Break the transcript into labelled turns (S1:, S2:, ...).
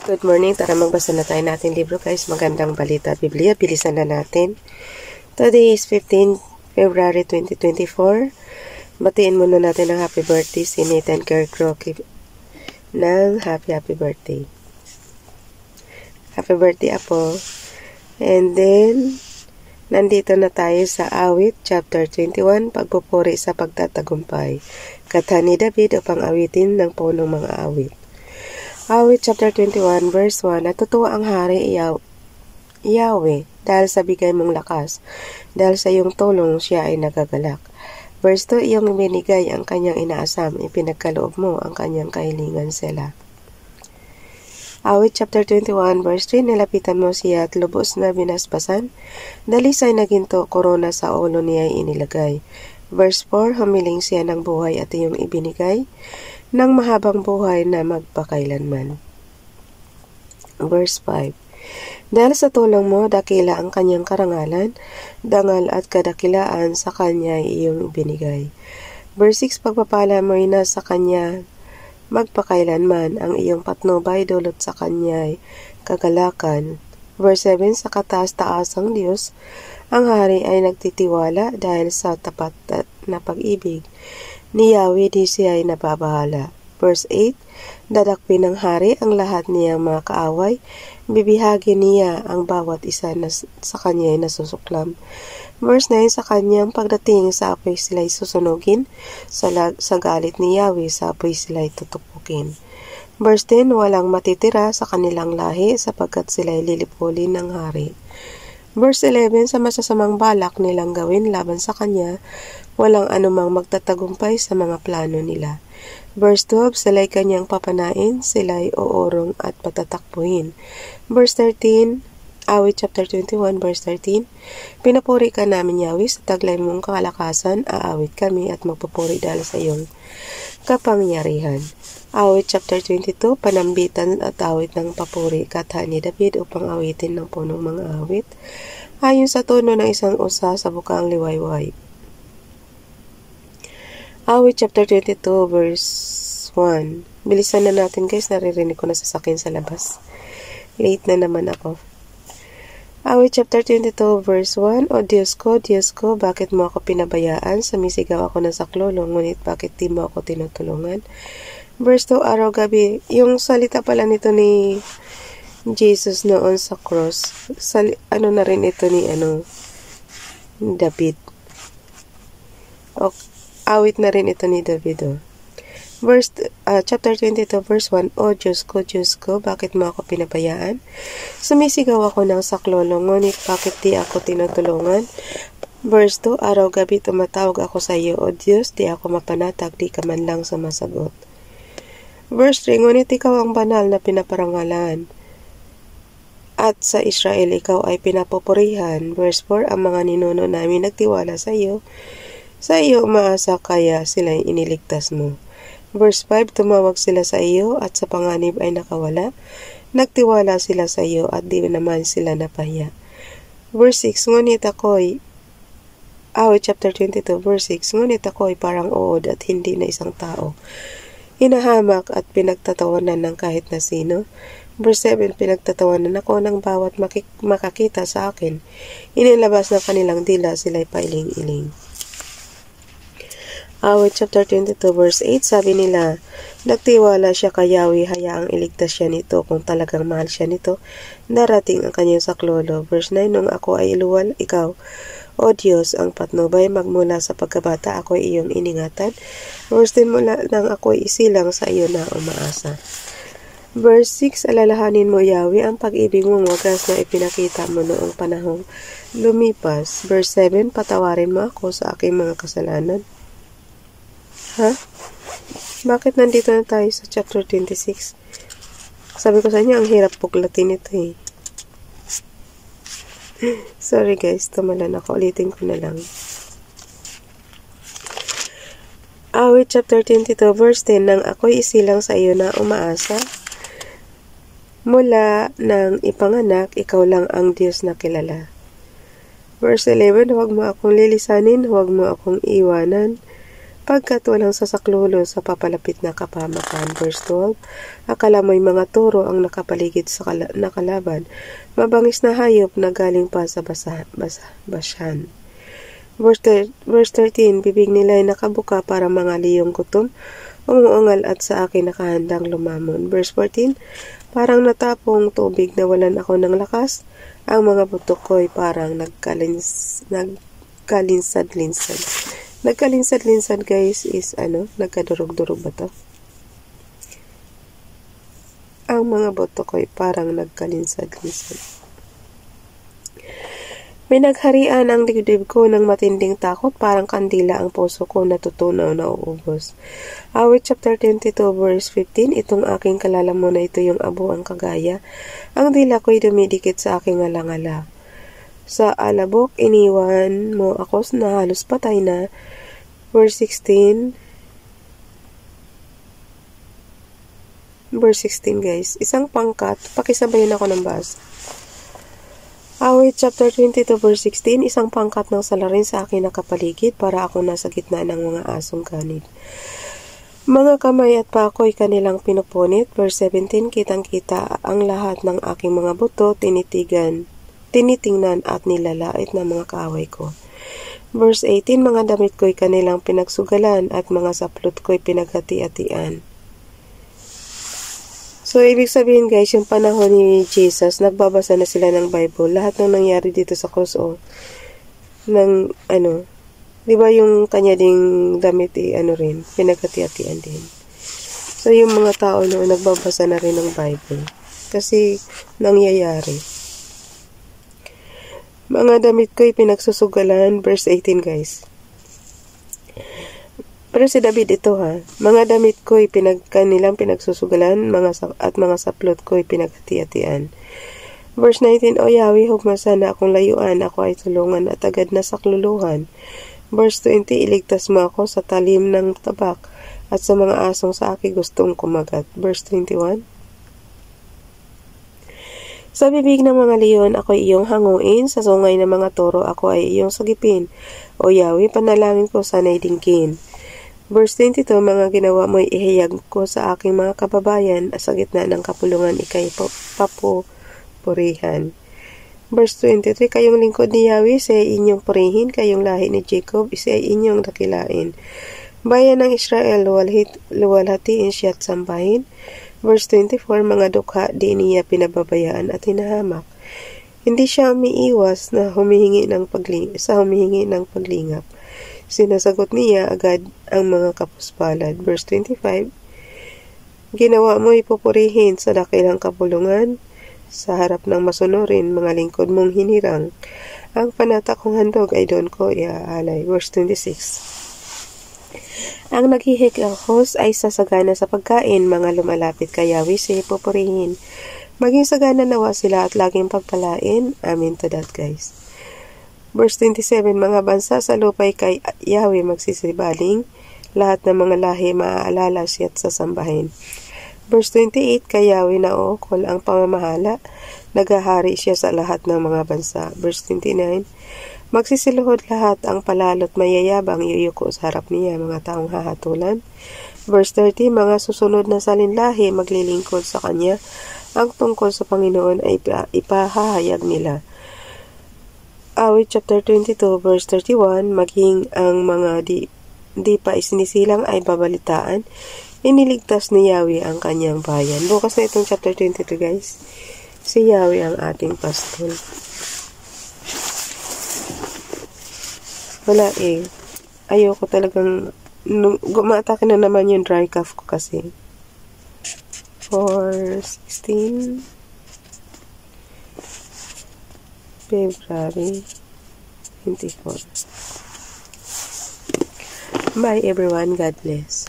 S1: Good morning. Tara magbasa na tayo natin libro guys. Magandang balita at Biblia. Bilisan na natin. Today is 15 February 2024. Batiin muna natin ang happy birthday si Nathan Kirkroke ng happy birthday. Happy birthday Apo. And then, nandito na tayo sa Awit, chapter 21, pagpupuri sa pagtatagumpay. Kata ni David upang awitin ng punong mga awit. Awit chapter 21 verse 1, natutuwa ang hari Yahweh dahil sa bigay mong lakas, dahil sa iyong tulong siya ay nagagalak. Verse 2, iyong binigay ang kanyang inaasam, ipinagkaloob mo ang kanyang kahilingan sila. Awit chapter 21 verse 3, nilapitan mo siya at lubos na binasbasan, dalisay na ginto, korona sa ulo niya ay inilagay. Verse 4, humiling siya ng buhay at iyong ibinigay, ng mahabang buhay na magpakailanman. Verse 5, dahil sa tulong mo, dakila ang kanyang karangalan, dangal at kadakilaan sa kanya iyong ibinigay. Verse 6, pagpapala mo na sa kanya magpakailanman, ang iyong patnubay dulot sa kanya kagalakan. Verse 7, sa kataas-taasang Diyos, ang hari ay nagtitiwala dahil sa tapat na pag-ibig ni Yahweh di siya ay nababahala. Verse 8, dadakpin ng hari ang lahat niyang mga kaaway, bibihagi niya ang bawat isa na sa kanya ay nasusuklam. Verse 9, sa kanyang pagdating sa apoy sila'y susunugin, sa galit ni Yahweh sa apoy sila'y tutupukin. Verse 10, walang matitira sa kanilang lahi sapagkat sila'y lilipulin ng hari. Verse 11, sa masasamang balak nilang gawin laban sa kanya, walang anumang magtatagumpay sa mga plano nila. Verse 12, sila'y kanyang papanain, sila'y uurong at patatakbuhin. Verse 13, Awit chapter 21 verse 13, pinapuri ka namin Yahweh sa taglay mong kalakasan, aawit kami at magpupuri dahil sa iyong kapangyarihan. Awit chapter 22, panambitan at awit ng papuri, kata ni David upang awitin ng punong mga awit, ayon sa tono ng isang usa sa bukang liwayway. Awit chapter 22 verse 1. Bilisan na natin guys, naririnig ko na sasakin sa labas. Late na naman ako. Awit chapter 22 verse 1, O Diyos ko, bakit mo ako pinabayaan? Sumisigaw ako ng saklolo, ngunit bakit di mo ako tinutulungan? Verse 2, araw-gabi, yung salita pala nito ni Jesus noon sa cross, na rin ito ni David. Awit na rin ito ni David. Chapter 22 verse 1, O Diyos ko, bakit mo ako pinabayaan? Sumisigaw ako ng saklolo, ngunit bakit di ako tinutulungan? Verse 2, araw-gabi tumatawag ako sa iyo, O Diyos, di ako mapanatag, di ka man lang sumasagot. Verse 3, ngunit ikaw ang banal na pinaparangalan, at sa Israel ikaw ay pinapupurihan. Verse 4, ang mga ninuno namin nagtiwala sa iyo umaasa kaya sila iniligtas mo. Verse 5, tumawag sila sa iyo at sa panganib ay nakawala. Nagtiwala sila sa iyo at di naman sila napahiya. Verse 6, ngunit ako'y, Awit chapter 22 verse 6, ngunit ako'y parang uod at hindi na isang tao, hinahamak at pinagtatawanan ng kahit na sino. Verse 7, pinagtatawanan ako ng bawat makakita sa akin. Inilabas ng kanilang dila, sila'y pailing-iling. Awit chapter 22 verse 8, sabi nila, nagtiwala siya kay Yahweh, hayaang iligtas siya nito. Kung talagang mahal siya nito, darating ang kanyang saklolo. Verse 9, nung ako ay iluwal, ikaw, O Diyos, ang patnubay, magmula sa pagkabata ako'y iyong iningatan. Verse 10, mula nang ako'y isilang sa iyo na umaasa. Verse 6, alalahanin mo Yahweh ang pag-ibig mong wagas na ipinakita mo noong panahong lumipas. Verse 7, patawarin mo ako sa aking mga kasalanan. Bakit nandito na tayo sa chapter 26? Sabi ko sa inyo, ang hirap buklatin ito eh. Sorry guys, tumalan ako. Ulitin ko na lang. Awit chapter 22 verse 10, nang ako'y isilang sa iyo na umaasa, mula nang ipanganak, ikaw lang ang Diyos na kilala. Verse 11, huwag mo akong lilisanin, huwag mo akong iwanan, Pagkat walang sasaklulo sa papalapit na kapamakan. Verse 12, akala mo'y mga toro ang nakapaligid sa nakalaban, mabangis na hayop na galing pa sa bashan. Verse 13, bibig nila'y nakabuka para mga liyong gutom, umuungal at sa akin nakahandang lumamon. Verse 14, parang natapong tubig na walan ako ng lakas, ang mga butok ko'y parang nagkalinsad-linsad. Nagkalinsad-linsad guys is nagkadurog-durog ba to? Ang mga butok ko'y parang nagkalinsad-linsad. May nagharian ang dibdib ko ng matinding takot, parang kandila ang puso ko natutunaw na uubos. Awit chapter 22 verse 15, itong aking kalalaman na ito yung abo ang kagaya. Ang dila ko'y dumidikit sa aking alangala. Sa alabok, iniwan mo ako na halos patay na. Verse 16. Verse 16 guys. Isang pangkat. Pakisabayan ako ng basa. Awit chapter 22 verse 16. Isang pangkat ng salarin sa akin nakapaligid para ako nasa gitna ng mga asong ganid. Mga kamay at pako'y kanilang pinupunit. Verse 17. Kitang-kita ang lahat ng aking mga buto tinitingnan at nilalait ng mga kaaway ko. Verse 18, mga damit ko'y kanilang pinagsugalan at mga saplot ko'y pinaghati-hatian. So, ibig sabihin guys, yung panahon ni Jesus, nagbabasa na sila ng Bible. Lahat ng nangyari dito sa cross, di ba yung kanya ding damit, rin, pinaghati-hatian din. So, yung mga tao noon, nagbabasa na rin ng Bible. Kasi, nangyayari. Mga damit ko'y pinagsusugalan, verse 18 guys. Pero si David ito mga damit ko'y kanilang pinagsusugalan, at mga saplot ko'y pinaghati-hatian. Verse 19, O Yahweh, hugma sana akong layuan, ako ay tulungan at agad na sakluluhan. Verse 20, iligtas mo ako sa talim ng tabak at sa mga asong sa aking gustong kumagat. Verse 21, sa bibig ng mga leon, ako ay iyong hanguin. Sa sungay ng mga toro, ako ay iyong sagipin. O Yahweh, panalangin ko sana'y dinggin. Verse 22, mga ginawa mo'y ihayag ko sa aking mga kababayan. Sa gitna ng kapulungan, ikay papupurihan. Verse 23, kayong lingkod ni Yahweh, siya ay inyong purihin. Kayong lahi ni Jacob, siya ay inyong dakilain. Bayan ng Israel, luwalhatiin siya at sambahin. Verse 24, mga dukha di niya pinababayaan at hinahamak. Hindi siya umiiwas na humihingi ng paglingap. Sinasagot niya agad ang mga kapuspalad. Verse 25, ginawa mo ipupurihin sa dakilang kapulungan, sa harap ng masunurin, mga lingkod mong hinirang. Ang panata kong handog ay doon ko iaalay. Verse 26, ang naghihikahos ay sasagana sa pagkain, mga lumalapit kay Yahweh siya pupurihin. Maging sagana nawa sila at laging pagpalain. Amen to that guys. Verse 27, mga bansa sa lupay kay Yahweh magsisibaling, lahat ng mga lahi maaalala siya at sasambahin. Verse 28, kay Yahweh nauukol ang pamamahala, naghahari siya sa lahat ng mga bansa. Verse 29, magsisiluhod lahat ang palalot mayayabang yuyuko sa harap niya, mga taong hahatulan. Verse 30, mga susunod na salinlahi maglilingkod sa kanya, ang tungkol sa Panginoon ay ipahahayag nila. Awit chapter 22 verse 31, maging ang mga di pa isinisilang ay babalitaan, iniligtas ni Yahweh ang kanyang bayan. Bukas na itong chapter 22 guys. Si Yahweh ang ating pastol. Wala ayoko talagang gumatake na naman yung dry cough ko kasi. For 16 February 24. Bye everyone. God bless.